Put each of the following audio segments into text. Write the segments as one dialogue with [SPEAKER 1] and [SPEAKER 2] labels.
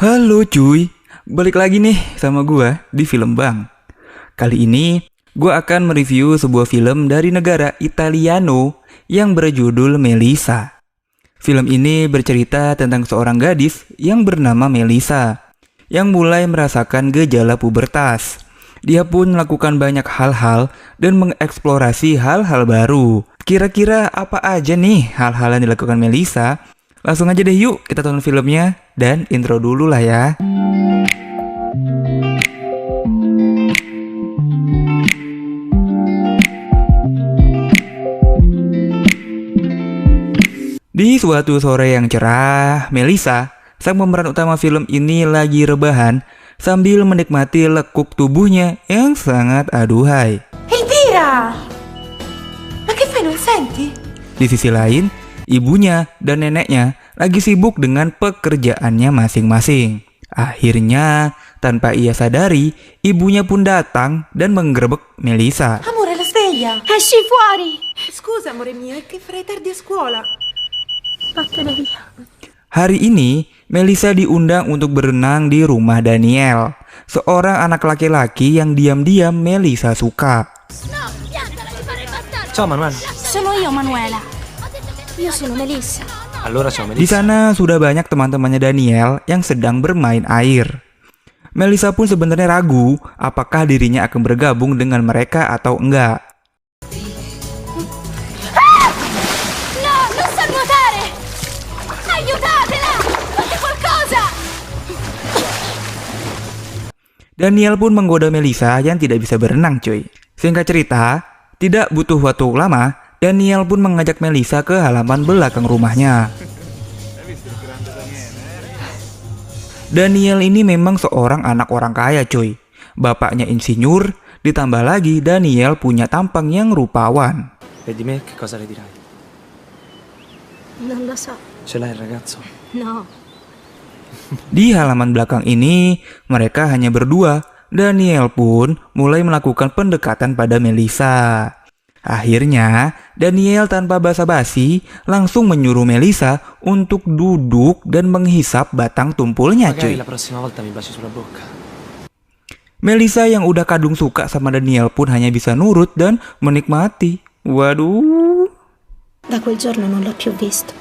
[SPEAKER 1] Halo cuy, balik lagi nih sama gua di Film Bang. Kali ini gua akan mereview sebuah film dari negara Italiano yang berjudul Melissa. Film ini bercerita tentang seorang gadis yang bernama Melissa yang mulai merasakan gejala pubertas. Dia pun melakukan banyak hal-hal dan mengeksplorasi hal-hal baru. Kira-kira apa aja nih hal-hal yang dilakukan Melissa? Langsung aja deh yuk kita tonton filmnya dan intro dulu lah ya. Di suatu sore yang cerah, Melissa, sang pemeran utama film ini lagi rebahan sambil menikmati lekuk tubuhnya yang sangat aduhai.
[SPEAKER 2] Elvira! Ma che fai, non senti?
[SPEAKER 1] Di sisi lain, ibunya dan neneknya lagi sibuk dengan pekerjaannya masing-masing. Akhirnya, tanpa ia sadari, ibunya pun datang dan menggerebek Melissa.
[SPEAKER 2] Amore, la sveglia!
[SPEAKER 3] Esci fuori!
[SPEAKER 2] Scusa, amore mio, è che farei tardi a scuola.
[SPEAKER 3] Vattene via.
[SPEAKER 1] Hari ini, Melissa diundang untuk berenang di rumah Daniel, seorang anak laki-laki yang diam-diam Melissa suka.
[SPEAKER 4] Ciao Manuel.
[SPEAKER 3] Sono io, Manuela. Io sono Melissa.
[SPEAKER 4] Allora ciao
[SPEAKER 1] Di
[SPEAKER 4] Melissa.
[SPEAKER 1] sana sudah banyak teman-temannya Daniel yang sedang bermain air. Melissa pun sebenarnya ragu apakah dirinya akan bergabung dengan mereka atau enggak.
[SPEAKER 3] No, non sa nuotare! Aiutatela! Fate qualcosa!
[SPEAKER 1] Daniel pun menggoda Melissa yang tidak bisa berenang cuy. Singkat cerita, tidak butuh waktu lama, Daniel pun mengajak Melissa ke halaman belakang rumahnya. Daniel ini memang seorang anak orang kaya cuy. Bapaknya insinyur, ditambah lagi Daniel punya tampang yang rupawan.
[SPEAKER 4] E di me che cosa le dirai?
[SPEAKER 3] Non lo so.
[SPEAKER 4] Ce l'hai il ragazzo?
[SPEAKER 3] No.
[SPEAKER 1] Di halaman belakang ini, mereka hanya berdua. Daniel pun mulai melakukan pendekatan pada Melissa. Akhirnya, Daniel tanpa basa-basi langsung menyuruh Melissa untuk duduk dan menghisap batang tumpulnya
[SPEAKER 4] Magari
[SPEAKER 1] cuy.
[SPEAKER 4] la prossima volta mi baci sulla bocca.
[SPEAKER 1] Melissa yang udah kadung suka sama Daniel pun hanya bisa nurut dan menikmati. Waduh.
[SPEAKER 3] Da quel giorno non l'ho più visto.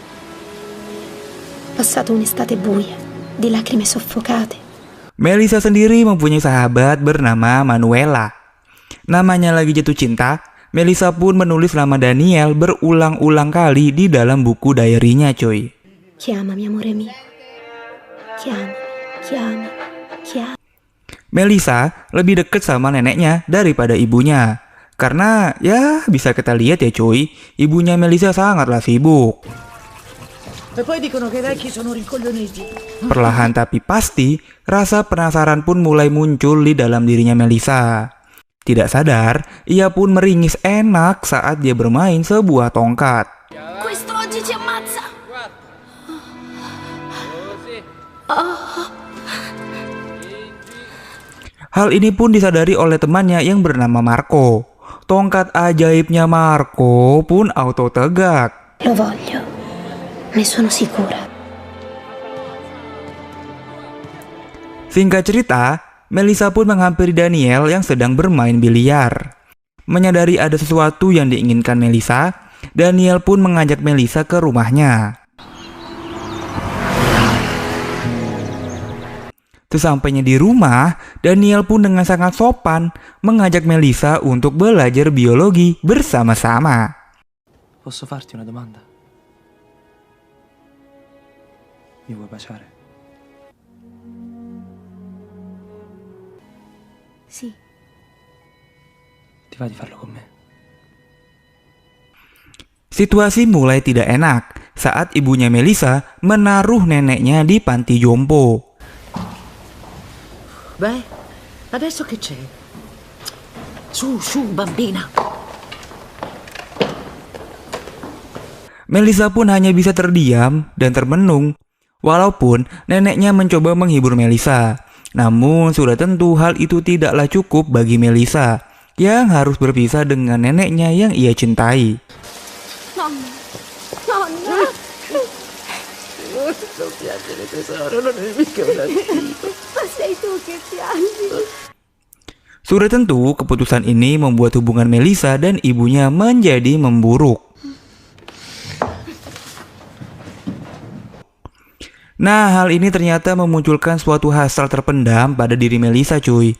[SPEAKER 3] Passato un'estate buia, di lacrime soffocate.
[SPEAKER 1] Melissa sendiri mempunyai sahabat bernama Manuela. Namanya lagi jatuh cinta, Melissa pun menulis nama Daniel berulang-ulang kali di dalam buku diary-nya coy.
[SPEAKER 3] Chiamami, amore mio. Chiamami, chiamami, chiamami.
[SPEAKER 1] Melissa lebih deket sama neneknya daripada ibunya. Karena ya bisa kita lihat ya cuy, ibunya Melissa sangatlah sibuk.
[SPEAKER 2] E poi dicono che i vecchi sono rincoglioniti.
[SPEAKER 1] Perlahan tapi pasti, rasa penasaran pun mulai muncul di dalam dirinya Melissa. Tidak sadar, ia pun meringis enak saat dia bermain sebuah tongkat.
[SPEAKER 3] Questo oggi ci ammazza.
[SPEAKER 1] Hal ini pun disadari oleh temannya yang bernama Marco. Tongkat ajaibnya Marco pun auto tegak.
[SPEAKER 3] Lo voglio. Ne sono sicura.
[SPEAKER 1] Singkat cerita, Melissa pun menghampiri Daniel yang sedang bermain biliar. Menyadari ada sesuatu yang diinginkan Melissa, Daniel pun mengajak Melissa ke rumahnya. Sesampainya di rumah, Daniel pun dengan sangat sopan mengajak Melissa untuk belajar biologi bersama-sama.
[SPEAKER 4] Posso farti una domanda? Mi vuoi baciare?
[SPEAKER 3] Sì.
[SPEAKER 4] Ti va di farlo con me?
[SPEAKER 1] Situasi mulai tidak enak saat ibunya Melissa menaruh neneknya di panti jompo.
[SPEAKER 2] Beh, adesso che c'è? Su, bambina.
[SPEAKER 1] Melissa pun hanya bisa terdiam dan termenung. Walaupun neneknya mencoba menghibur Melissa, namun sudah tentu hal itu tidaklah cukup bagi Melissa yang harus berpisah dengan neneknya yang ia cintai.
[SPEAKER 3] Nonna. Nonna.
[SPEAKER 5] Non piangere tesoro, non è mica una schifa.
[SPEAKER 2] Ma sei tu che piangi.
[SPEAKER 1] Sudah tentu keputusan ini membuat hubungan Melissa dan ibunya menjadi memburuk. Nah, hal ini ternyata memunculkan suatu hasrat terpendam pada diri Melissa, cuy.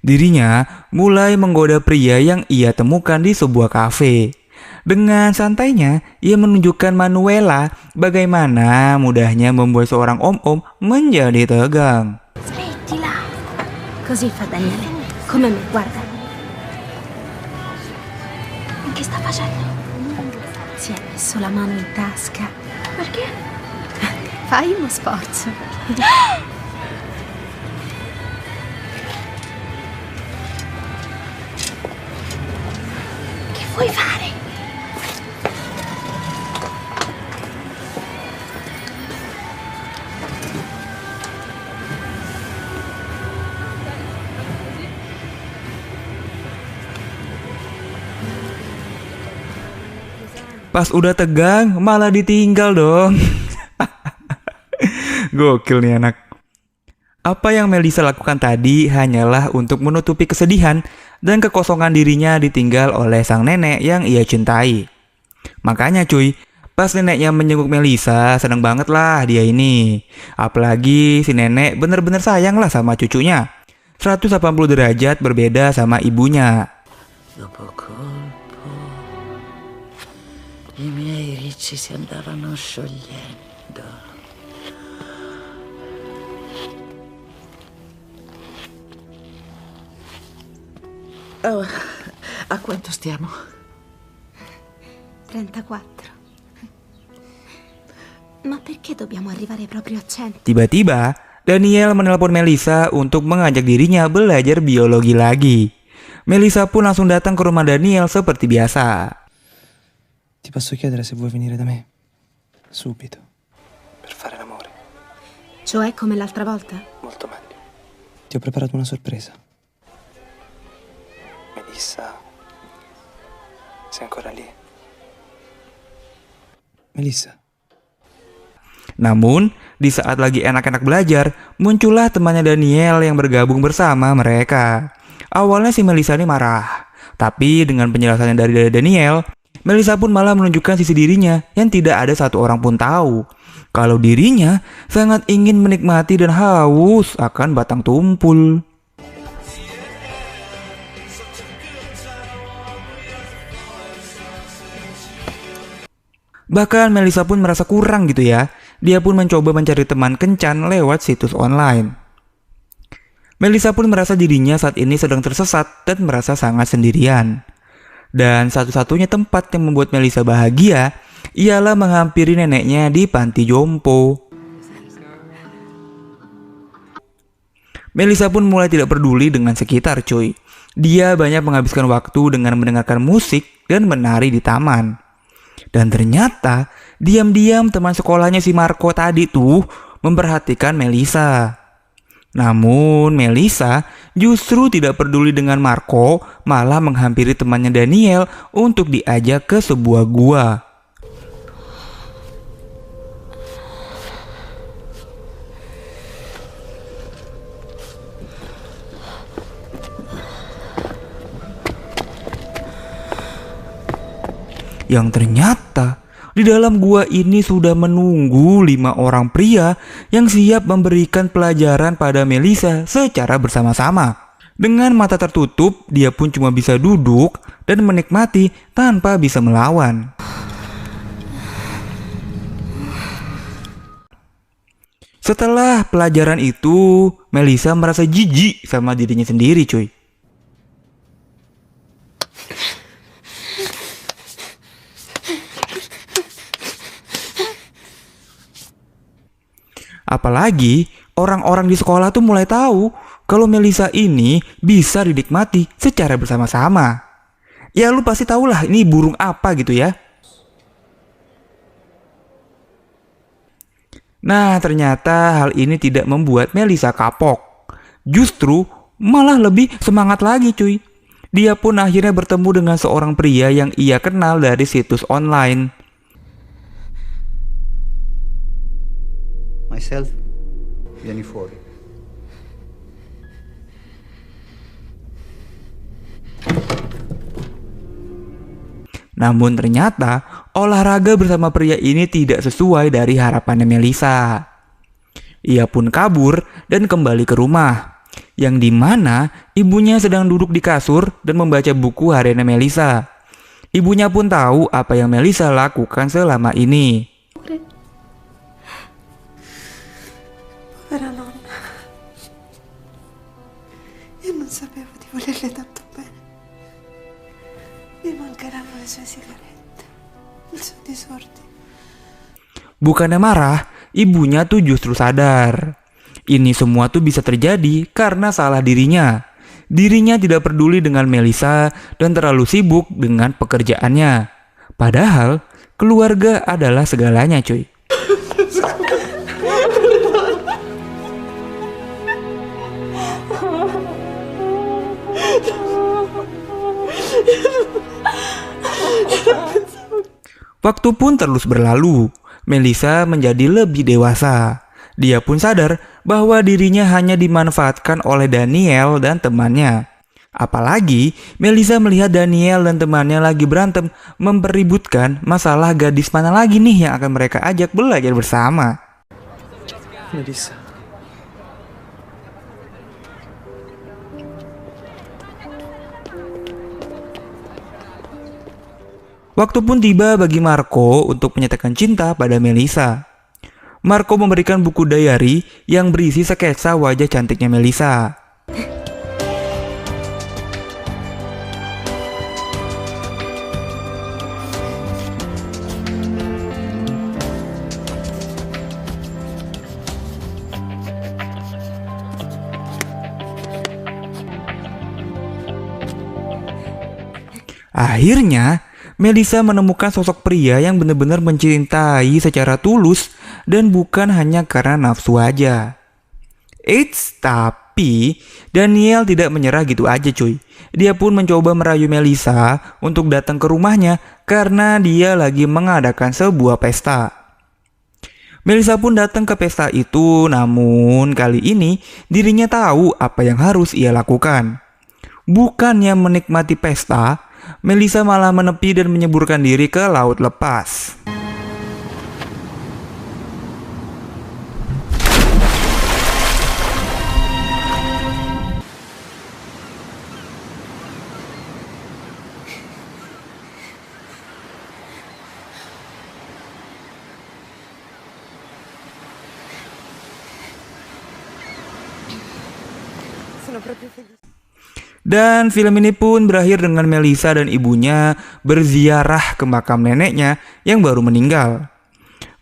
[SPEAKER 1] Dirinya mulai menggoda pria yang ia temukan di sebuah kafe. Dengan santainya, ia menunjukkan Manuela bagaimana mudahnya membuat seorang om-om menjadi tegang.
[SPEAKER 3] Smettila. Così fa Daniele. Come me, guarda. Che sta facendo? Si è messo la mano in tasca.
[SPEAKER 2] Perché?
[SPEAKER 3] Fai uno sforzo.
[SPEAKER 2] Che vuoi fare?
[SPEAKER 1] Pas udah tegang, malah ditinggal dong. Gokil nih anak. Apa yang Melissa lakukan tadi hanyalah untuk menutupi kesedihan dan kekosongan dirinya ditinggal oleh sang nenek yang ia cintai. Makanya cuy, pas neneknya menjenguk Melissa, seneng banget lah dia ini. Apalagi si nenek bener-bener sayang lah sama cucunya. 180 derajat berbeda sama ibunya.
[SPEAKER 5] Dopo colpo, i miei ricci si andavano sciogliendo. Oh, a quanto stiamo?
[SPEAKER 3] 34. Ma perché dobbiamo arrivare proprio a 100?
[SPEAKER 1] Tiba-tiba, Daniel menelpon Melissa untuk mengajak dirinya belajar biologi lagi. Melissa pun langsung datang ke rumah Daniel seperti biasa.
[SPEAKER 4] Ti posso chiedere se vuoi venire da me? Subito. Per fare l'amore.
[SPEAKER 3] Cioè come l'altra volta?
[SPEAKER 4] Molto meglio. Ti ho preparato una sorpresa. Melissa. Sei ancora lì? Melissa.
[SPEAKER 1] Namun, di saat lagi enak-enak belajar, muncullah temannya Daniel yang bergabung bersama mereka. Awalnya si Melissa ini marah, tapi dengan penjelasannya dari Daniel, Melissa pun malah menunjukkan sisi dirinya yang tidak ada satu orang pun tahu. Kalau dirinya sangat ingin menikmati dan haus akan batang tumpul. Bahkan Melissa pun merasa kurang gitu ya. Dia pun mencoba mencari teman kencan lewat situs online. Melissa pun merasa dirinya saat ini sedang tersesat dan merasa sangat sendirian. Dan satu-satunya tempat yang membuat Melissa bahagia ialah menghampiri neneknya di panti jompo. Melissa pun mulai tidak peduli dengan sekitar cuy. Dia banyak menghabiskan waktu dengan mendengarkan musik dan menari di taman. Dan ternyata diam-diam teman sekolahnya si Marco tadi tuh memperhatikan Melissa. Namun Melissa justru tidak peduli dengan Marco, malah menghampiri temannya Daniel untuk diajak ke sebuah gua. Yang ternyata di dalam gua ini sudah menunggu 5 orang pria yang siap memberikan pelajaran pada Melissa secara bersama-sama. Dengan mata tertutup, dia pun cuma bisa duduk dan menikmati tanpa bisa melawan. Setelah pelajaran itu, Melissa merasa jijik sama dirinya sendiri cuy. Apalagi orang-orang di sekolah tuh mulai tahu kalau Melissa ini bisa dinikmati secara bersama-sama. Ya lu pasti tahu lah ini burung apa gitu ya. Nah ternyata hal ini tidak membuat Melissa kapok. Justru malah lebih semangat lagi cuy. Dia pun akhirnya bertemu dengan seorang pria yang ia kenal dari situs online.
[SPEAKER 6] Myself, vieni fuori.
[SPEAKER 1] Namun ternyata olahraga bersama pria ini tidak sesuai dari harapannya Melisa. Ia pun kabur dan kembali ke rumah, yang dimana ibunya sedang duduk di kasur dan membaca buku hariannya Melisa. Ibunya pun tahu apa yang Melisa lakukan selama ini.
[SPEAKER 2] Povera nonna. Io non sapevo di volerle tanto bene. Mi mancheranno le sue sigarette, il suo disordine.
[SPEAKER 1] Bukannya marah, ibunya tuh justru sadar. Ini semua tuh bisa terjadi karena salah dirinya. Dirinya tidak peduli dengan Melisa dan terlalu sibuk dengan pekerjaannya. Padahal keluarga adalah segalanya, cuy. Waktu pun terus berlalu. Melisa menjadi lebih dewasa. Dia pun sadar bahwa dirinya hanya dimanfaatkan oleh Daniel dan temannya. Apalagi Melisa melihat Daniel dan temannya lagi berantem mempeributkan masalah gadis mana lagi nih yang akan mereka ajak belajar bersama.
[SPEAKER 4] Melissa.
[SPEAKER 1] Waktu pun tiba bagi Marco untuk menyatakan cinta pada Melisa. Marco memberikan buku diary yang berisi sketsa wajah cantiknya Melisa. Akhirnya, Melisa menemukan sosok pria yang benar-benar mencintai secara tulus dan bukan hanya karena nafsu aja. Tapi Daniel tidak menyerah gitu aja, cuy. Dia pun mencoba merayu Melisa untuk datang ke rumahnya karena dia lagi mengadakan sebuah pesta. Melisa pun datang ke pesta itu, namun kali ini dirinya tahu apa yang harus ia lakukan. Bukannya menikmati pesta, Melisa malah menepi dan menyeburkan diri ke laut lepas.
[SPEAKER 2] Sono proprio felice.
[SPEAKER 1] Dan film ini pun berakhir dengan Melisa dan ibunya berziarah ke makam neneknya yang baru meninggal.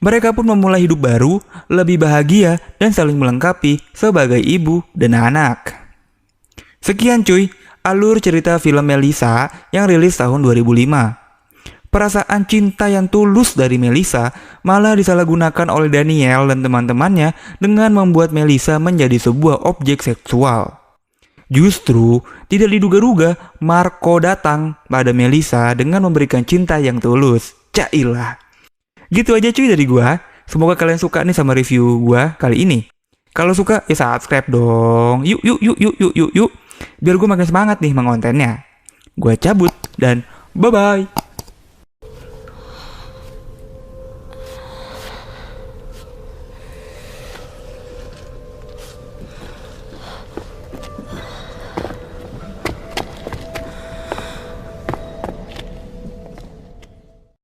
[SPEAKER 1] Mereka pun memulai hidup baru, lebih bahagia dan saling melengkapi sebagai ibu dan anak. Sekian cuy, alur cerita film Melisa yang rilis tahun 2005. Perasaan cinta yang tulus dari Melisa malah disalahgunakan oleh Daniel dan teman-temannya dengan membuat Melisa menjadi sebuah objek seksual. Justru tidak diduga-duga Marco datang pada Melisa dengan memberikan cinta yang tulus. Cailah. Gitu aja cuy dari gua. Semoga kalian suka nih sama review gua kali ini. Kalau suka ya subscribe dong. Yuk. Biar gua makin semangat nih mengontennya. Gua cabut dan bye-bye.